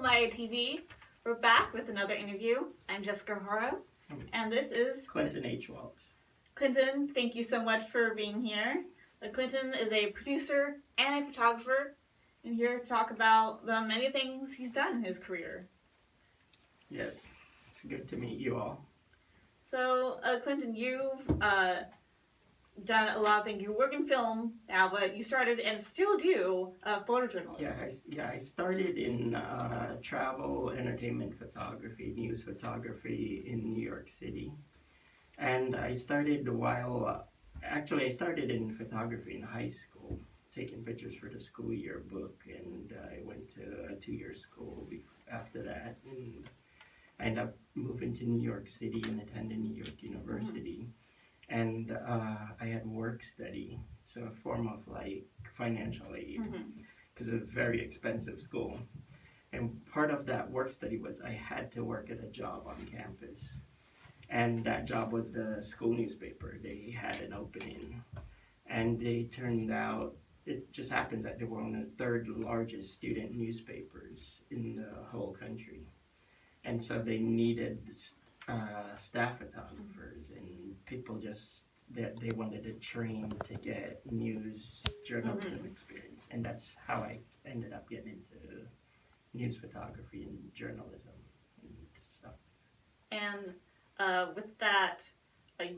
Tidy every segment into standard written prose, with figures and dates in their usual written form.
Maeya TV. We're back with another interview. I'm Jessica Haro, and this is Clinton H. Wallace. Clinton, thank you so much for being here. Clinton is a producer and a photographer, and here to talk about the many things he's done in his career. Yes, it's good to meet you all. So, Clinton, you've done a lot of things. You work in film now, but you started and still do photojournalism. I started in travel, entertainment photography, news photography in New York City. And I started I started in photography in high school, taking pictures for the school yearbook, and I went to a 2-year school after that. And I ended up moving to New York City and attending New York University. Mm-hmm. And I had work study, so a form of like financial aid, because it was a very expensive school. And part of that work study was I had to work at a job on campus. And that job was the school newspaper. They had an opening. And they turned out, it just happens that they were one of the third largest student newspapers in the whole country. And so they needed staff photographers and people they wanted to train to get news journalism experience. And that's how I ended up getting into news photography and journalism and stuff. And with that,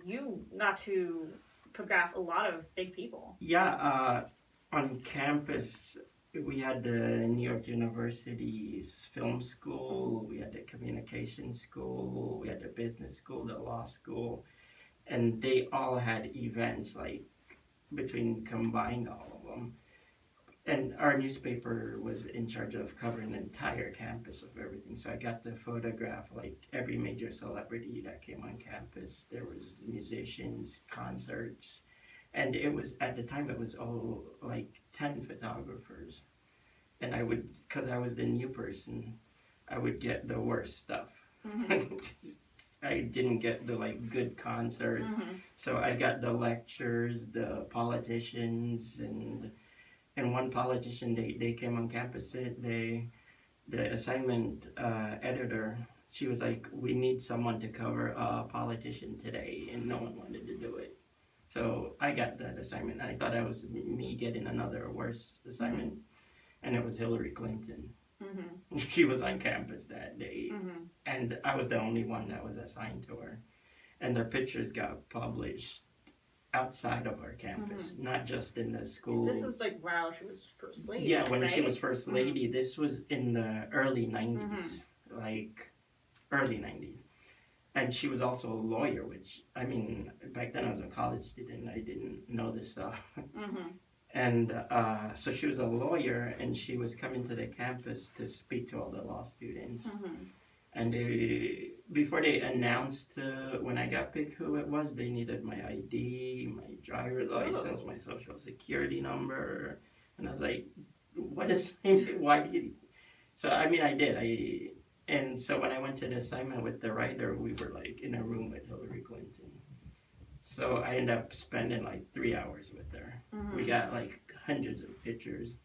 you got to photograph a lot of big people. Yeah, on campus, we had the New York University's film school, we had the communication school, we had the business school, the law school, and they all had events, like, combined all of them. And our newspaper was in charge of covering the entire campus of everything. So I got to photograph like every major celebrity that came on campus. There was musicians, concerts, and at the time it was all like 10 photographers. And because I was the new person, I would get the worst stuff. Mm-hmm. I didn't get the like good concerts. Mm-hmm. So I got the lectures, the politicians, and one politician, they came on campus, the assignment editor, she was like, we need someone to cover a politician today, and no one wanted to do it. So I got that assignment. I thought that was me getting another worse assignment, and it was Hillary Clinton. Mm-hmm. She was on campus that day, and I was the only one that was assigned to her. And the pictures got published outside of our campus, not just in the school. This was like while she was first lady. Yeah, when right? she was first lady. This was in the early 90s, like early 90s. And she was also a lawyer, which, I mean, back then I was a college student. I didn't know this stuff. And so she was a lawyer, and she was coming to the campus to speak to all the law students. And before they announced when I got picked who it was, they needed my ID, my driver's license, my social security number. And I was like, what is it? Why did you? So, I mean, I did. And so when I went to the assignment with the writer, we were like in a room with Hillary Clinton. So I ended up spending like 3 hours with her. We got like hundreds of pictures.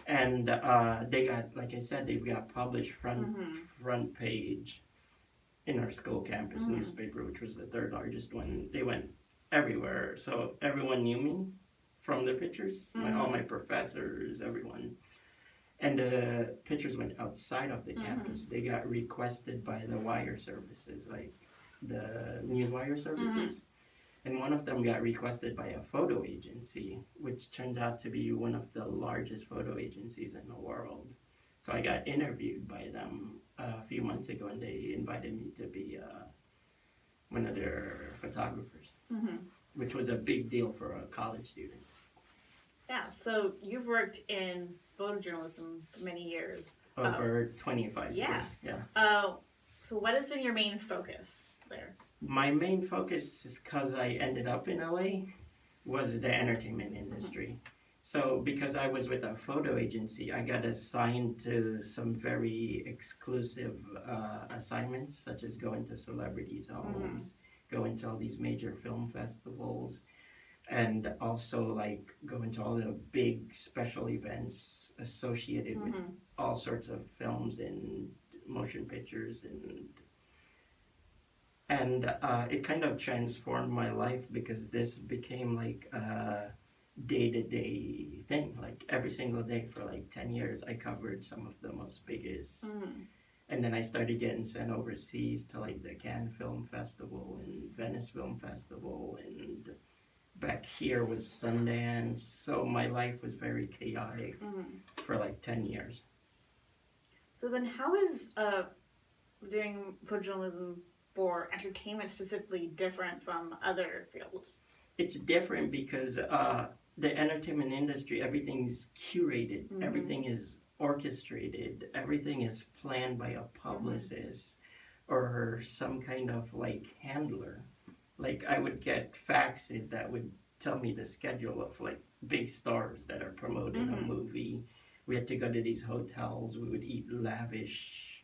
And they got, like I said, they got published front page in our school campus newspaper, which was the third largest one. They went everywhere, so everyone knew me from the pictures. All my professors, everyone. And the pictures went outside of the campus. They got requested by the wire services, like the news wire services. And one of them got requested by a photo agency, which turns out to be one of the largest photo agencies in the world. So I got interviewed by them a few months ago, and they invited me to be one of their photographers, which was a big deal for a college student. Yeah, so you've worked in photojournalism for many years. Over 25 years. Yeah. So what has been your main focus there? My main focus is because I ended up in LA, was the entertainment industry. So because I was with a photo agency, I got assigned to some very exclusive assignments, such as going to celebrities' homes, going to all these major film festivals, and also like going to all the big special events associated with all sorts of films and motion pictures, and it kind of transformed my life because this became like a day-to-day thing. Like every single day for like 10 years I covered some of the most biggest, and then I started getting sent overseas to like the Cannes Film Festival and Venice Film Festival, and back here was Sundance. So my life was very chaotic for like 10 years. So then how is doing photojournalism for entertainment specifically different from other fields? It's different because the entertainment industry, everything's curated, everything is orchestrated, everything is planned by a publicist or some kind of like handler. Like I would get faxes that would tell me the schedule of like big stars that are promoting a movie. We had to go to these hotels. We would eat lavish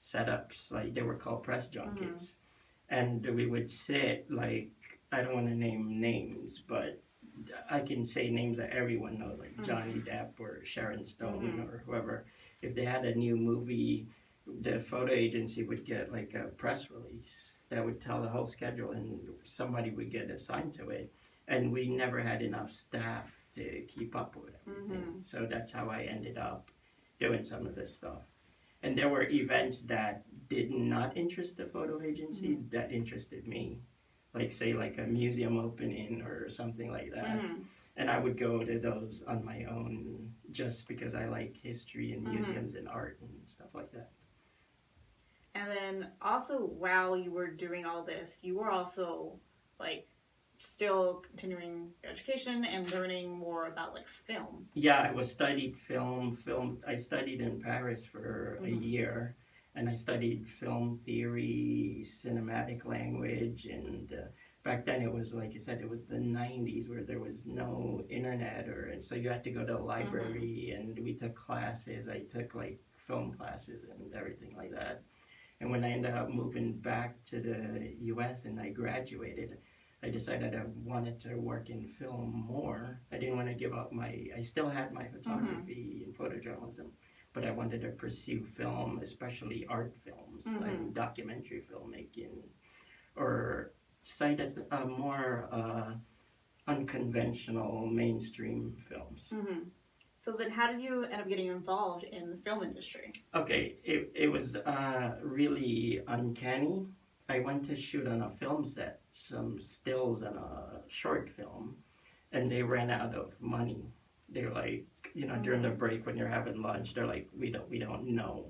setups, like they were called press junkets, and we would sit like, I don't want to name names, but I can say names that everyone knows, like Johnny Depp or Sharon Stone or whoever. If they had a new movie, the photo agency would get like a press release that would tell the whole schedule, and somebody would get assigned to it. And we never had enough staff to keep up with everything. So that's how I ended up doing some of this stuff. And there were events that did not interest the photo agency that interested me. Like say like a museum opening or something like that. And I would go to those on my own just because I like history and museums and art and stuff like that. And then also while you were doing all this, you were also like still continuing your education and learning more about like film. Yeah, I studied film. I studied in Paris for a year, and I studied film theory, cinematic language, and back then it was, like I said, it was the 90s where there was no internet, and so you had to go to a library, and we took classes. I took like film classes and everything like that. And when I ended up moving back to the US and I graduated, I decided I wanted to work in film more. I didn't want to give up I still had my photography and photojournalism, but I wanted to pursue film, especially art films, like documentary filmmaking, or cite more unconventional mainstream films. So then how did you end up getting involved in the film industry? Okay, it was really uncanny. I went to shoot on a film set, some stills on a short film, and they ran out of money. They're like, during the break when you're having lunch, they're like, we don't know.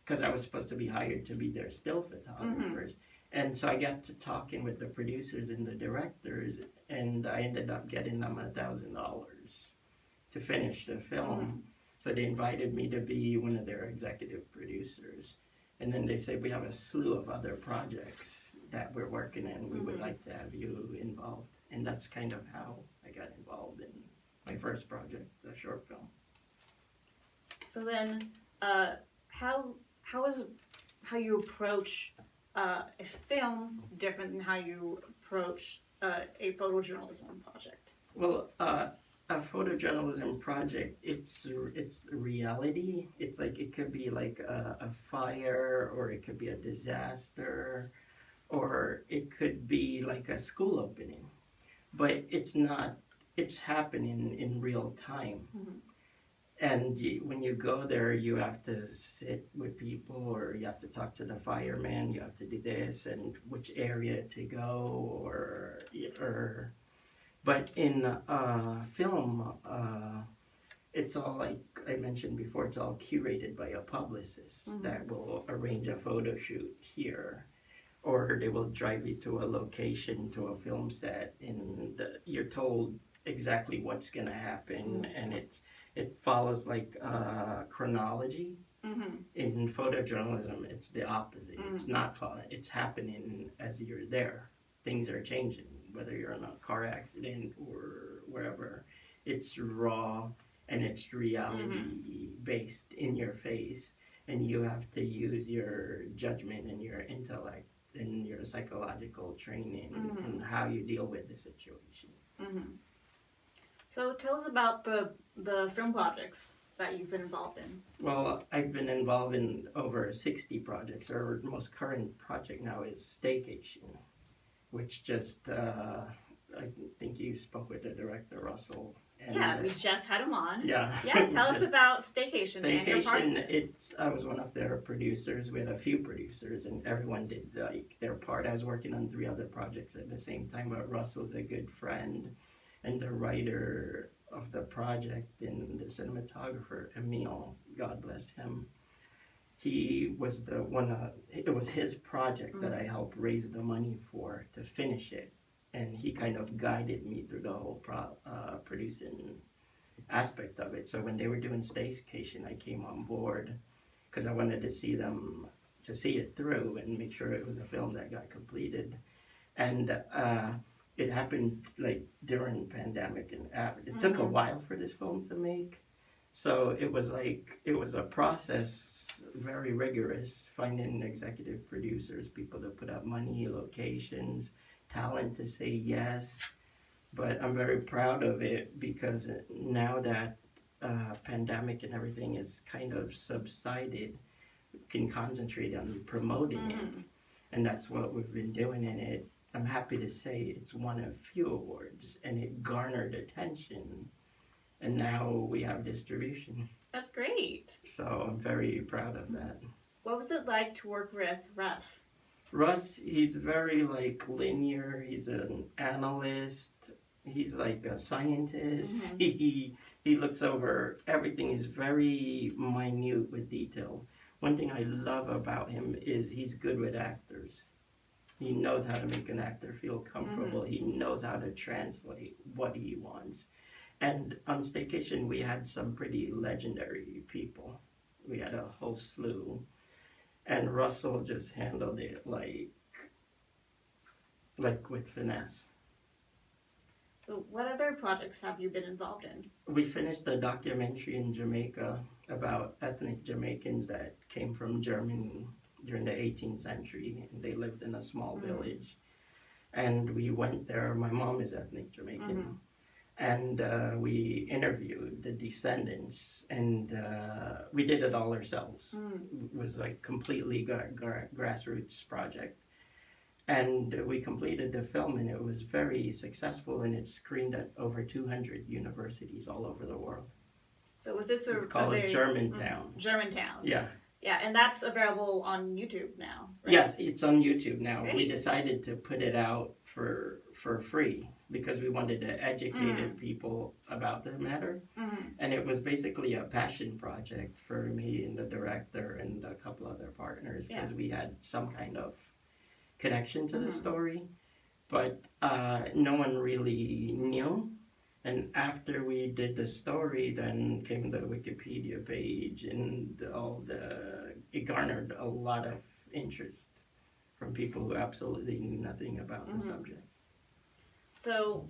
Because I was supposed to be hired to be their still photographers. And so I got to talking with the producers and the directors, and I ended up getting them $1,000 to finish the film. So they invited me to be one of their executive producers. And then they said, we have a slew of other projects that we're working in. We would like to have you involved. And that's kind of how I got involved in my first project, the short film. So then, how is how you approach a film different than how you approach a photojournalism project? Well, a photojournalism project, it's reality. It's like, it could be like a fire, or it could be a disaster, or it could be like a school opening. But it's not, it's happening in real time. And when you go there, you have to sit with people, or you have to talk to the fireman, you have to do this, and which area to go, or but in film, it's all, like I mentioned before, it's all curated by a publicist that will arrange a photo shoot here, or they will drive you to a location, to a film set, and you're told exactly what's going to happen, and it follows like chronology. In photojournalism, it's the opposite. It's not following, it's happening as you're there. Things are changing, whether you're in a car accident or wherever. It's raw, and it's reality based in your face, and you have to use your judgment and your intellect and your psychological training and how you deal with the situation. Mm-hmm. So tell us about the film projects that you've been involved in. Well, I've been involved in over 60 projects. Our most current project now is Staycation, which just, I think you spoke with the director, Russell. And, yeah, we just had him on. Yeah. Yeah, tell us about Staycation and your part. I was one of their producers. We had a few producers, and everyone did like their part. I was working on 3 other projects at the same time, but Russell's a good friend, and the writer of the project and the cinematographer, Emil, God bless him. He was the one, it was his project that I helped raise the money for to finish it. And he kind of guided me through the whole producing aspect of it. So when they were doing Staycation, I came on board because I wanted to see it through and make sure it was a film that got completed. And it happened like during pandemic, and it took a while for this film to make. So it was a process, very rigorous, finding executive producers, people to put up money, locations, talent to say yes. But I'm very proud of it because now that pandemic and everything is kind of subsided, we can concentrate on promoting it. And that's what we've been doing in it. I'm happy to say it's won a few awards and it garnered attention. And now we have distribution. That's great. So I'm very proud of that. What was it like to work with Russ? Russ, he's very like linear. He's an analyst. He's like a scientist. He looks over everything. He's very minute with detail. One thing I love about him is he's good with actors. He knows how to make an actor feel comfortable. He knows how to translate what he wants. And on Staycation, we had some pretty legendary people. We had a whole slew. And Russell just handled it like with finesse. So what other projects have you been involved in? We finished a documentary in Jamaica about ethnic Jamaicans that came from Germany during the 18th century. And they lived in a small village. And we went there. My mom is ethnic Jamaican. And we interviewed the descendants, and we did it all ourselves. It was like completely grassroots project. And we completed the film, and it was very successful, and it's screened at over 200 universities all over the world. So was this It's called Germantown. Germantown. Yeah. Yeah, and that's available on YouTube now, right? Yes, it's on YouTube now. Great. We decided to put it out for free because we wanted to educate people about the matter. And it was basically a passion project for me and the director and a couple other partners because we had some kind of connection to the story. But no one really knew. And after we did the story, then came the Wikipedia page and it garnered a lot of interest from people who absolutely knew nothing about the subject. So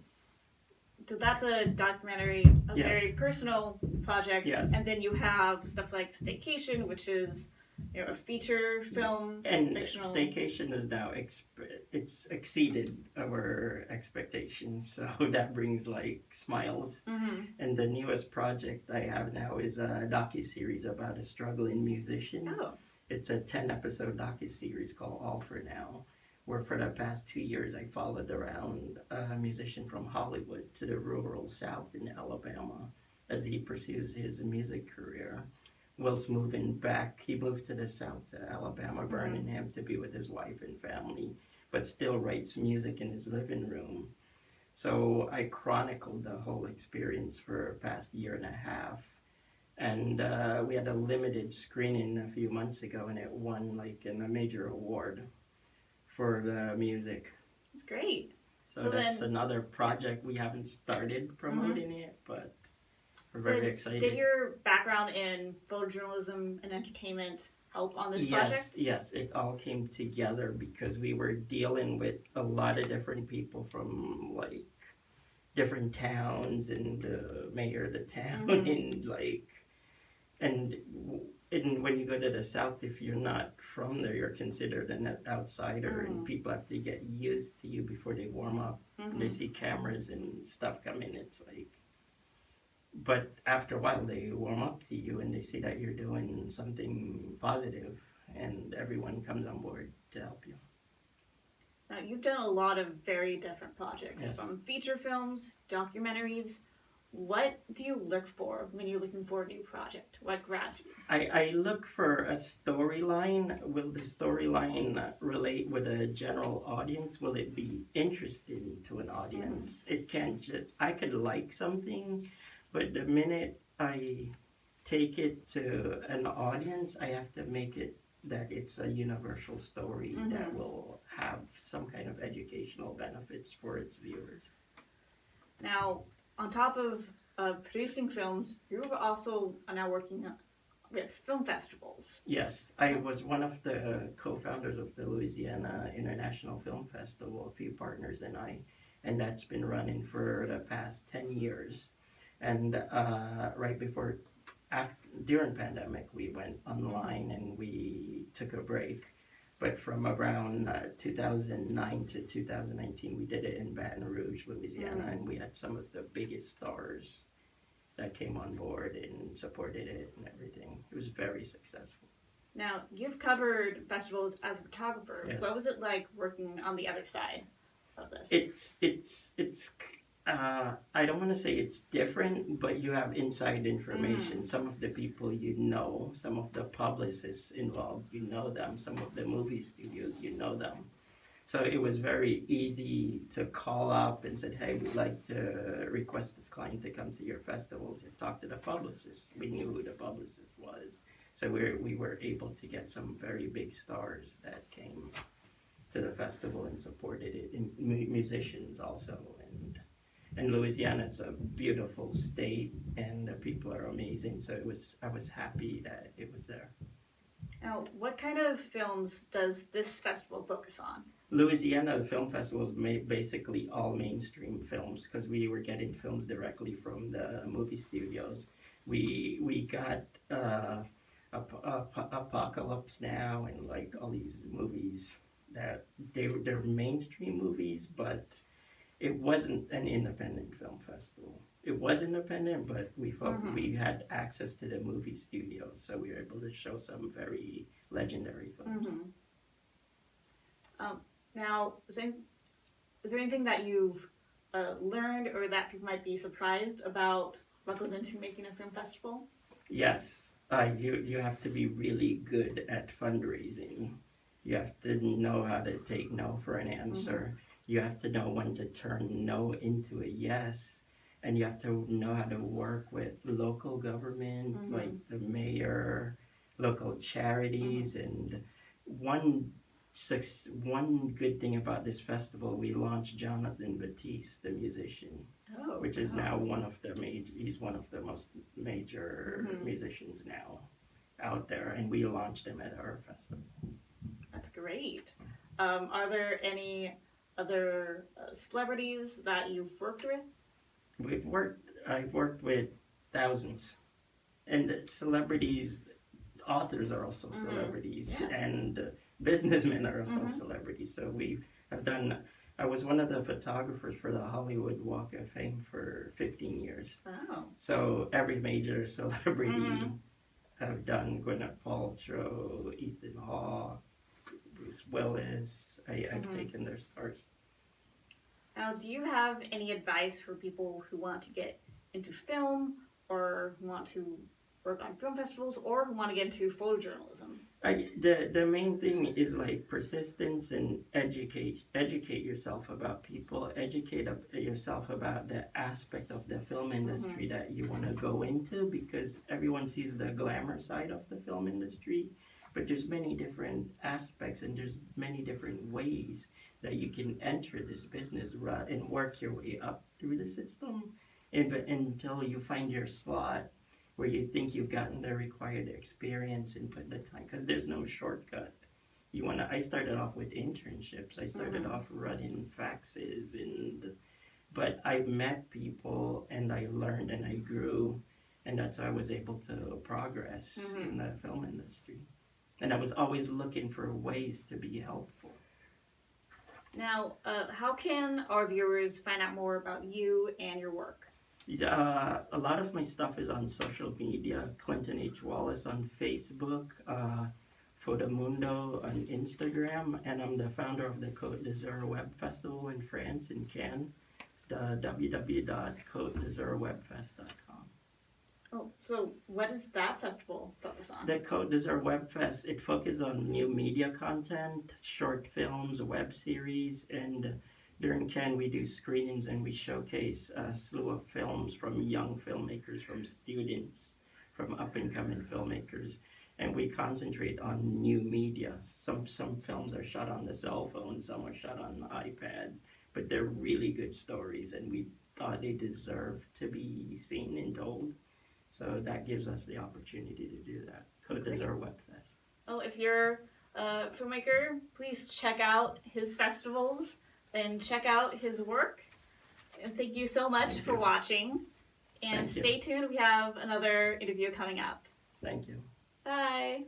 that's a documentary, a very personal project. Yes. And then you have stuff like Staycation, which is a feature film. And fictional. Staycation is now, it's exceeded our expectations. So that brings like smiles. And the newest project I have now is a docuseries about a struggling musician. Oh. It's a 10-episode docuseries called All For Now, where for the past 2 years I followed around a musician from Hollywood to the rural South in Alabama as he pursues his music career. Whilst moving back, he moved to the South, to Alabama, Birmingham, to be with his wife and family, but still writes music in his living room. So I chronicled the whole experience for the past year and a half. And we had a limited screening a few months ago, and it won like a major award for the music. It's great. So that's another project. We haven't started promoting it, but we're very excited. Did your background in photojournalism and entertainment help on this project? Yes, it all came together because we were dealing with a lot of different people from like different towns and the mayor of the town and and when you go to the South, if you're not from there, you're considered an outsider, and people have to get used to you before they warm up. They see cameras and stuff come in. It's like, but after a while, they warm up to you and they see that you're doing something positive, and everyone comes on board to help you. Now, you've done a lot of very different projects, Yes. from feature films, documentaries. What do you look for when you're looking for a new project? What grabs you? I look for a storyline. Will the storyline relate with a general audience? Will it be interesting to an audience? It can't just, I could like something, but the minute I take it to an audience, I have to make it that it's a universal story that will have some kind of educational benefits for its viewers. Now, on top of producing films, you're also now working with film festivals. Yes, I was one of the co-founders of the Louisiana International Film Festival, a few partners and that's been running for the past 10 years. And right before, during pandemic, we went online and we took a break. But from around 2009 to 2019, we did it in Baton Rouge, Louisiana, and we had some of the biggest stars that came on board and supported it and everything. It was very successful. Now, you've covered festivals as a photographer. Yes. What was it like working on the other side of this? It's I don't want to say it's different, but you have inside information. Some of the people you know, some of the publicists involved, you know them. Some of the movie studios, you know them. So it was very easy to call up and said, hey, we'd like to request this client to come to your festivals and talk to the publicist. We knew who the publicist was. So we were able to get some very big stars that came to the festival and supported it, and musicians also. And Louisiana is a beautiful state, and the people are amazing. So I was happy that it was there. Now, what kind of films does this festival focus on? Louisiana Film Festival is basically all mainstream films, because we were getting films directly from the movie studios. We got Apocalypse Now and like all these movies that they're mainstream movies, but it wasn't an independent film festival. It was independent, but we had access to the movie studios, so we were able to show some very legendary films. Now, is there anything that you've learned or that people might be surprised about what goes into making a film festival? Yes, you have to be really good at fundraising. You have to know how to take no for an answer. You have to know when to turn no into a yes. And you have to know how to work with local government, like the mayor, local charities. And one good thing about this festival, we launched Jonathan Batiste, the musician, which is now he's one of the most major musicians now out there. And we launched him at our festival. That's great. Are there any other celebrities that you've worked with? I've worked with thousands, and celebrities, authors are also celebrities, and businessmen are also celebrities. So I was one of the photographers for the Hollywood Walk of Fame for 15 years. Oh. So every major celebrity I've done: Gwyneth Paltrow, Ethan Hawke, Bruce Willis. I've taken their stars. Now, do you have any advice for people who want to get into film, or who want to work on film festivals, or who want to get into photojournalism? The main thing is like persistence and educate yourself about people, educate yourself about the aspect of the film industry that you want to go into, because everyone sees the glamour side of the film industry, but there's many different aspects and there's many different ways that you can enter this business and work your way up through the system until you find your slot where you think you've gotten the required experience and put the time, because there's no shortcut. I started off with internships. I started off running faxes, but I met people and I learned and I grew, And that's how I was able to progress Mm-hmm. in the film industry. And I was always looking for ways to be helpful. Now, how can our viewers find out more about you and your work? A lot of my stuff is on social media. Clinton H. Wallace on Facebook, Fotomundo on Instagram, and I'm the founder of the Côte d'Azur Web Festival in France, in Cannes. It's the www.côtedazurwebfest.com. Oh, so what does that festival focus on? The Côte d'Azur Web Fest, it focuses on new media content, short films, web series, and during Cannes we do screenings and we showcase a slew of films from young filmmakers, from students, from up-and-coming filmmakers, and we concentrate on new media. Some films are shot on the cell phone, some are shot on the iPad, but they're really good stories, and we thought they deserve to be seen and told. So that gives us the opportunity to do that. Côte d'Azur Web Fest. Oh, if you're a filmmaker, please check out his festivals and check out his work. And thank you so much for watching. And Thank you. stay tuned. We have another interview coming up. Thank you. Bye.